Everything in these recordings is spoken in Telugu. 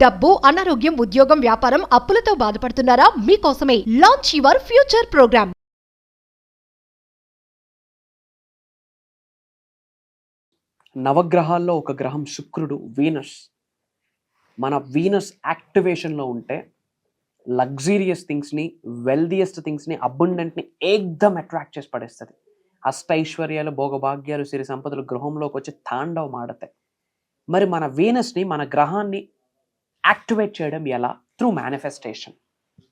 డబ్బు, అనారోగ్యం, ఉద్యోగం, వ్యాపారం, అప్పులతో బాధపడుతున్నారా? మీకోసమే లాంచ్ యువర్ ఫ్యూచర్ ప్రోగ్రామ్. నవగ్రహాల్లో ఒక గ్రహం శుక్రుడు, వీనస్. మన వీనస్ యాక్టివేషన్లో ఉంటే లగ్జీరియస్ థింగ్స్ని, వెల్దియెస్ట్ థింగ్స్ని, అబండెంట్ని ఏకదం అట్రాక్ట్ చేసి పడేస్తుంది. అష్టైశ్వర్యాలు, భోగభాగ్యాలు, సిరి సంపదలు గృహంలోకి వచ్చి తాండవం ఆడతాయి. మరి మన వీనస్ని, మన గ్రహాన్ని యాక్టివేట్ చేయడం ఎలా? Through manifestation.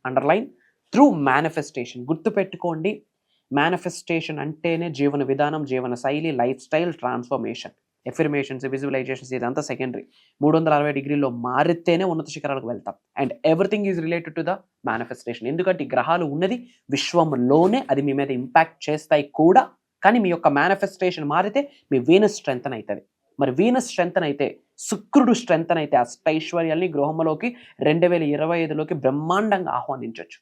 Underline, through manifestation. గుర్తుపెట్టుకోండి, మేనిఫెస్టేషన్ అంటేనే జీవన విధానం, జీవన శైలి, lifestyle transformation. Affirmations, visualisations ఇదంతా సెకండరీ. 360 డిగ్రీల్లో మారితేనే ఉన్నత శిఖరాలకు వెళ్తాం. And everything is related to the manifestation. ఎందుకంటే ఈ గ్రహాలు ఉన్నది విశ్వంలోనే, అది మీ మీద ఇంపాక్ట్ చేస్తాయి కూడా. కానీ మీ యొక్క మేనిఫెస్టేషన్ మారితే మీ వీనస్ స్ట్రెంగ్తన్ అవుతుంది. మరి వీనస్ స్ట్రెంగ్తన్ అయితే, శుక్రుడు స్ట్రెంగ్తన్ అయితే అష్టైశ్వర్యాల్ని గృహంలోకి 2025లోకి బ్రహ్మాండంగా ఆహ్వానించవచ్చు.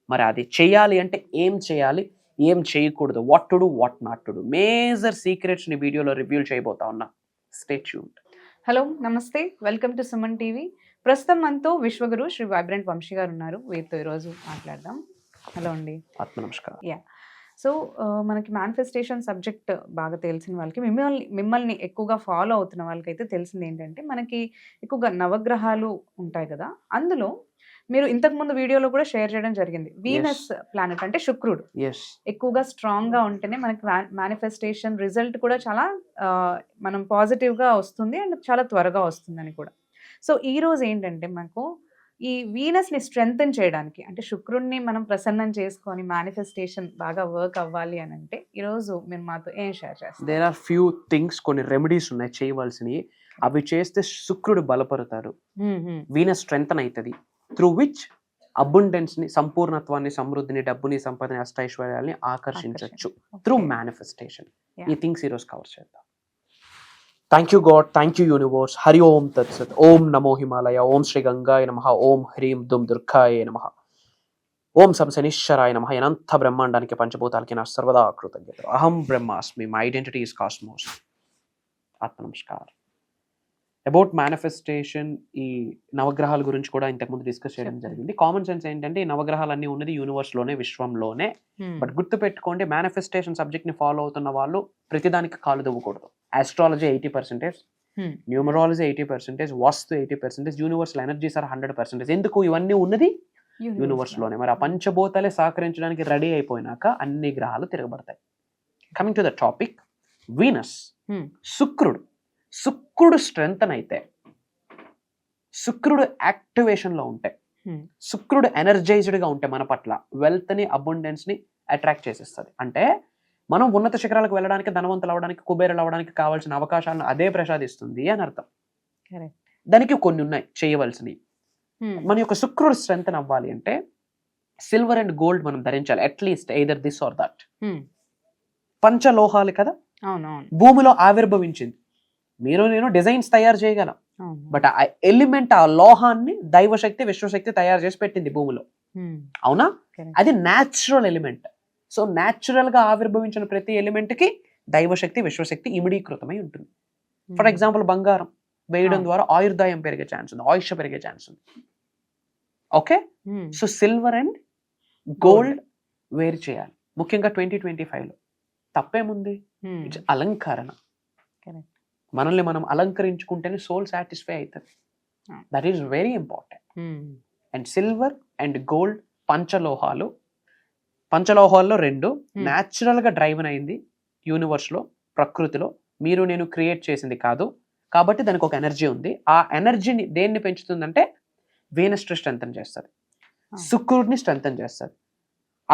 మరి అది చేయాలి అంటే ఏం చేయాలి, ఏం చేయకూడదు, what to do, what not to do, major సీక్రెట్స్ని వీడియోలో రివ్యూ చేయబోతా ఉన్నా. Stay tuned. హలో, నమస్తే, వెల్కమ్ టు సుమన్ టీవీ. ప్రస్తుతం మనతో విశ్వగురు శ్రీ వైబ్రెంట్ వంశీ గారు ఉన్నారు. వీరితో ఈరోజు మాట్లాడదాం. హలో అండి. ఆత్మ నమస్కారం. యా, సో మనకి మేనిఫెస్టేషన్ సబ్జెక్ట్ బాగా తెలిసిన వాళ్ళకి, మిమ్మల్ని ఎక్కువగా ఫాలో అవుతున్న వాళ్ళకి అయితే తెలిసింది ఏంటంటే, మనకి ఎక్కువగా నవగ్రహాలు ఉంటాయి కదా, అందులో మీరు ఇంతకుముందు వీడియోలో కూడా షేర్ చేయడం జరిగింది. వీనస్ ప్లానెట్ అంటే శుక్రుడు ఎక్కువగా స్ట్రాంగ్ గా ఉంటేనే మనకి మేనిఫెస్టేషన్ రిజల్ట్ కూడా చాలా మనం పాజిటివ్ గా వస్తుంది అండ్ చాలా త్వరగా వస్తుందని కూడా. సో ఈ రోజు ఏంటంటే మనకు ఈ వీనస్ ని స్ట్రెంగ్తన్ చేయడానికి, అంటే శుక్రుడిని మనం ప్రసన్నం చేసుకొని మేనిఫెస్టేషన్ బాగా వర్క్ అవ్వాలి అని అంటే ఈరోజు మీరు మాతో ఏం షేర్ చేస్తారు? దేర్ ఆర్ ఫ్యూ థింగ్స్, కొన్ని రెమెడీస్ ఉన్నాయి చేయవలసినవి. అవి చేస్తే శుక్రుడు బలపడతారు, వీనస్ స్ట్రెంగ్తన్ అవుతుంది. త్రూ విచ్ అబండెన్స్ ని, సంపూర్ణత్వాన్ని, సమృద్ధిని, డబ్బుని, సంపదని, అష్టైశ్వర్యాల్ని ఆకర్షించవచ్చు త్రూ మేనిఫెస్టేషన్. ఈ థింగ్స్ ఈరోజు కవర్ చేద్దాం. Thank you God, thank you universe. Hari ఓం తత్సత్. ఓం నమో హిమాలయ, ఓం శ్రీ గంగాయ నమః, ఓం హ్రీం దుమ్ దుర్గాయ నమః, ఓం సం శనీశ్వరాయ నమః. అనంత బ్రహ్మాండానికి, పంచభూతాలకి నా సర్వదా కృతజ్ఞతలు. అహం బ్రహ్మాస్మి, మై ఐడెంటిటీ ఈస్ కాస్మోస్. ఆత్మ నమస్కారం. అబౌట్ మేనిఫెస్టేషన్, ఈ నవగ్రహాల గురించి కూడా ఇంతకుముందు డిస్కస్ చేయడం జరిగింది. కామన్ సెన్స్ ఏంటంటే, ఈ నవగ్రహాలన్నీ ఉన్నది యూనివర్స్లోనే, విశ్వంలోనే. బట్ గుర్తుపెట్టుకోండి, మేనిఫెస్టేషన్ సబ్జెక్ట్ని ఫాలో అవుతున్న వాళ్ళు ప్రతిదానికి కాలు దువ్వకూడదు. Astrology 80%, numerology 80%, vastu 80%, universal energies are 100%. ఎందుకు? ఇవన్నీ ఉన్నది యూనివర్స్లోనే. మరి ఆ పంచభూతాలే సహకరించడానికి రెడీ అయిపోయినాక అన్ని గ్రహాలు తిరగబడతాయి. Coming to the topic, Venus, శుక్రుడు స్ట్రెంగ్తన్ అయితే, శుక్రుడు యాక్టివేషన్లో ఉంటే, శుక్రుడు ఎనర్జైజ్డ్గా ఉంటే మన పట్ల వెల్త్ని, అబండెన్స్ని అట్రాక్ట్ చేసేస్తుంది. అంటే మనం ఉన్నత శిఖరాలకు వెళ్ళడానికి, ధనవంతులు అవ్వడానికి, కుబేరులు అవ్వడానికి కావాల్సిన అవకాశాలను అదే ప్రసాదిస్తుంది అని అర్థం. దానికి కొన్ని ఉన్నాయి చేయవలసినవి. మన యొక్క శుక్రుడు స్ట్రెంగ్తన్ అవ్వాలి అంటే సిల్వర్ అండ్ గోల్డ్ మనం ధరించాలి. At least either this or that. పంచలోహాలు కదా భూమిలో ఆవిర్భవించింది. మీరు నేను డిజైన్స్ తయారు చేయగలం, బట్ ఆ ఎలిమెంట్, ఆ లోహాన్ని దైవశక్తి, విశ్వశక్తి తయారు చేసి పెట్టింది భూమిలో. అవునా? అది న్యాచురల్ ఎలిమెంట్. సో న్యాచురల్ గా ఆవిర్భవించిన ప్రతి ఎలిమెంట్ కి దైవశక్తి, విశ్వశక్తి ఇమిడీకృతమై ఉంటుంది. ఫర్ ఎగ్జాంపుల్, బంగారం వేయడం ద్వారా ఆయుర్దాయం పెరిగే ఛాన్స్ ఉంది, ఆయుష్ పెరిగే ఛాన్స్ ఉంది. Okay, so silver and gold వేరు చేయాలి, ముఖ్యంగా 2025లో. తప్పేముంది? ఇట్స్ అలంకరణ. మనల్ని మనం అలంకరించుకుంటేనే సోల్ సాటిస్ఫై అవుతుంది. That is very important. And silver and gold పంచలోహాల్లో 2 న్యాచురల్ గా డ్రైవన్ అయింది యూనివర్స్లో, ప్రకృతిలో. మీరు నేను క్రియేట్ చేసింది కాదు, కాబట్టి దానికి ఒక ఎనర్జీ ఉంది. ఆ ఎనర్జీని దేన్ని పెంచుతుందంటే వీనస్ స్ట్రెంగ్తన్ చేస్తుంది, శుక్రుడిని స్ట్రెంగ్తన్ చేస్తుంది.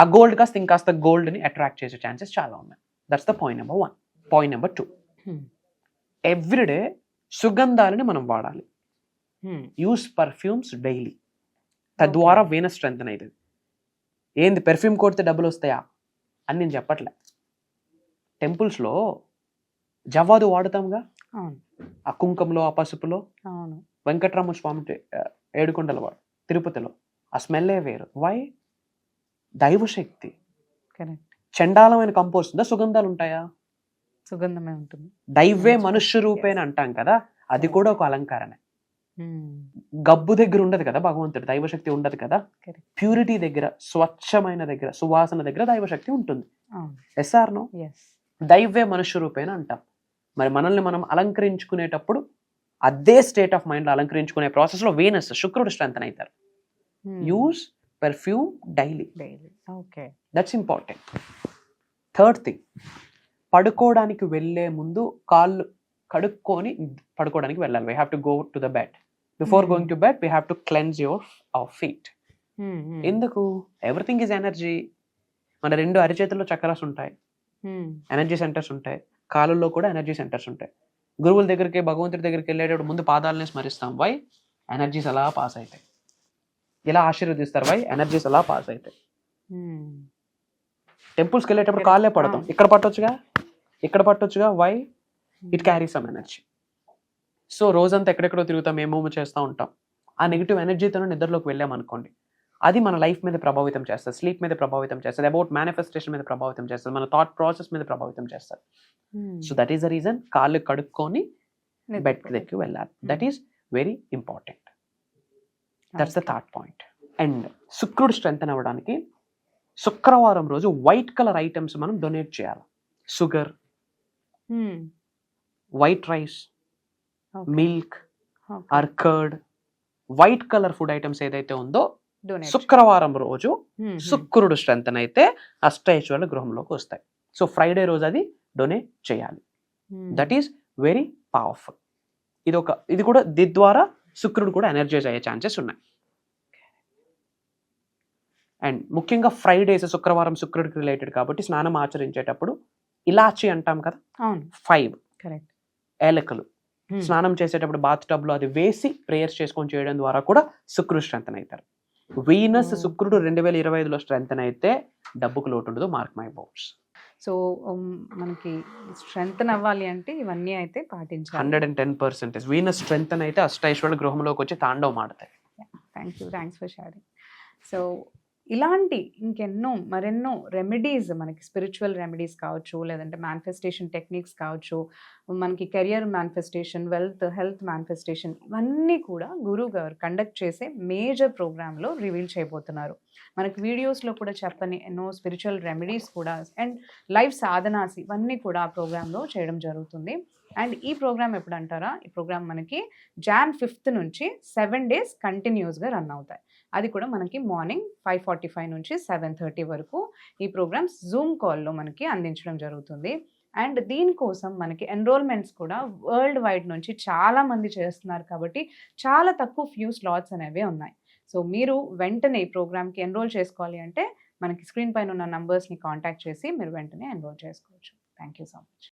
ఆ గోల్డ్ కాస్త ఇంకాస్త గోల్డ్ని అట్రాక్ట్ చేసే ఛాన్సెస్ చాలా ఉన్నాయి. That's the point number 1. Point number 2, everyday సుగంధాలని మనం వాడాలి. Use perfumes daily. తద్వారా వీనస్ స్ట్రెంగ్తన్ అవుతుంది. ఏంది పెర్ఫ్యూమ్ కొడితే డబ్బులు వస్తాయా అని నేను చెప్పట్లే. టెంపుల్స్లో జవ్వాదు వాడుతాంగా, ఆ కుంకంలో, ఆ పసుపులో. వెంకటరామ స్వామి ఏడుకొండల వాడు తిరుపతిలో, ఆ స్మెల్లే వేరు. వై? దైవశక్తి. చండాలమైన కంపోస్ట్ ఉందా? సుగంధాలు ఉంటాయా? సుగంధమే ఉంటుంది. దైవే మనుష్య రూపేణ అంటాం కదా, అది కూడా ఒక అలంకరణే. గబ్బు దగ్గర ఉండదు కదా భగవంతుడు, దైవశక్తి ఉండదు కదా. Correct. ప్యూరిటీ దగ్గర, స్వచ్ఛమైన దగ్గర, సువాసన దగ్గర దైవశక్తి ఉంటుంది. SR no? ఎస్. దైవే మనుష్య రూపేణ అంటాం. మరి మనల్ని మనం అలంకరించుకునేటప్పుడు అదే స్టేట్ ఆఫ్ మైండ్ లో అలంకరించుకునే ప్రాసెస్ లో వీనస్, శుక్రుడు స్ట్రెంథన్ అవుతారు. Use perfume daily. Okay. That's important. Third thing, పడుకోవడానికి వెళ్ళే ముందు కాళ్ళు కడుక్కొని పడుకోవడానికి వెళ్ళాలి. We have to go to the bed. Before going to bed we have to cleanse our feet. ఎందుకు? Everything is energy. మన 2 అరిచేతుల్లో చక్రాస్ ఉంటాయి, ఎనర్జీ సెంటర్స్ ఉంటాయి. కాళ్ళల్లో కూడా ఎనర్జీ సెంటర్స్ ఉంటాయి. గురువుల దగ్గరికి, భగవంతుడి దగ్గరికి వెళ్ళేటప్పుడు ముందు పాదాలని స్మరిస్తాం. వై? ఎనర్జీస్ అలా పాస్ అవుతాయి. ఇలా ఆశీర్వదిస్తారు. వై? ఎనర్జీస్ అలా పాస్ అవుతాయి. టెంపుల్స్కి వెళ్ళేటప్పుడు కాళ్ళే పడతాం. ఇక్కడ పట్టొచ్చుగా. Why? It carry some energy. So రోజంతా ఎక్కడెక్కడో తిరుగుతాం, ఏమేమో చేస్తూ ఉంటాం. ఆ నెగిటివ్ ఎనర్జీతో నిద్రలోకి వెళ్ళామనుకోండి, అది మన లైఫ్ మీద ప్రభావితం చేస్తుంది, స్లీప్ మీద ప్రభావితం చేస్తుంది, అబౌట్ మేనిఫెస్టేషన్ మీద ప్రభావితం చేస్తుంది, మన థాట్ ప్రాసెస్ మీద ప్రభావితం చేస్తుంది. So that is the reason కాళ్ళు కడుక్కొని బెడ్ దగ్గరికి వెళ్ళాలి. That is very important. That's the third point. And శుక్రుడు స్ట్రెంథన్ అవ్వడానికి శుక్రవారం రోజు వైట్ కలర్ ఐటమ్స్ మనం డొనేట్ చేయాలి. Sugar, white rice, milk are curd, white colour food items ఏదైతే ఉందో శుక్రవారం రోజు శుక్రుడు స్ట్రెంథన్ అయితే అష్టైశ్వర్య గృహంలోకి వస్తాయి. సో ఫ్రైడే రోజు అది డొనేట్ చేయాలి. That is very powerful. ఇది కూడా దీని ద్వారా శుక్రుడు కూడా ఎనర్జైజ్ అయ్యే ఛాన్సెస్ ఉన్నాయి. అండ్ ముఖ్యంగా ఫ్రైడేస్, శుక్రవారం శుక్రుడికి రిలేటెడ్ కాబట్టి స్నానం ఆచరించేటప్పుడు ఇలాచి అంటాం కదా, 5 ఏలకలు స్నానం చేసేటప్పుడు బాత్ టబ్ లో అది వేసి ప్రేయర్స్ చేసుకొని చేయడం ద్వారా కూడా శుక్రుడు స్ట్రెంథన్ అవుతారు. వీనస్ శుక్రుడు 2025లో స్ట్రెంథన్ అయితే డబ్బుకు లోటు ఉండదు. Mark my words. సో మనకి స్ట్రెంథన్ అవ్వాలి అంటే ఇవన్నీ అయితే పాటించాలి. 110%. వీనస్ స్ట్రెంథన్ అయితే అష్టైశ్వర్య గృహంలోకి వచ్చి తాండవం ఆడతాయి. Thanks for sharing. సో ఇలాంటి మరెన్నో రెమెడీస్, మనకి స్పిరిచువల్ రెమెడీస్ కావచ్చు, లేదంటే మేనిఫెస్టేషన్ టెక్నిక్స్ కావచ్చు, మనకి కెరియర్ మేనిఫెస్టేషన్, హెల్త్ మేనిఫెస్టేషన్, ఇవన్నీ కూడా గురువు గారు కండక్ట్ చేసే మేజర్ ప్రోగ్రాంలో రివీల్ చేయబోతున్నారు. మనకి వీడియోస్లో కూడా చెప్పని ఎన్నో స్పిరిచువల్ రెమెడీస్ కూడా అండ్ లైఫ్ సాధనాస్ ఇవన్నీ కూడా ఆ ప్రోగ్రాంలో చేయడం జరుగుతుంది. అండ్ ఈ ప్రోగ్రామ్ ఎప్పుడు అంటారా? ఈ ప్రోగ్రామ్ మనకి Jan 5th నుంచి 7 days కంటిన్యూస్గా రన్ అవుతాయి. అది కూడా మనకి మార్నింగ్ 5:45 నుంచి 7:30 వరకు ఈ ప్రోగ్రామ్స్ జూమ్ కాల్లో మనకి అందించడం జరుగుతుంది. అండ్ దీనికోసం మనకి ఎన్రోల్మెంట్స్ కూడా వరల్డ్ వైడ్ నుంచి చాలా మంది చేస్తున్నారు కాబట్టి చాలా తక్కువ ఫ్యూ స్లాట్స్ అనేవి ఉన్నాయి. సో మీరు వెంటనే ఈ ప్రోగ్రామ్కి ఎన్రోల్ చేసుకోవాలి అంటే మనకి స్క్రీన్ పైన ఉన్న నంబర్స్ని కాంటాక్ట్ చేసి మీరు వెంటనే ఎన్రోల్ చేసుకోవచ్చు. Thank you so much.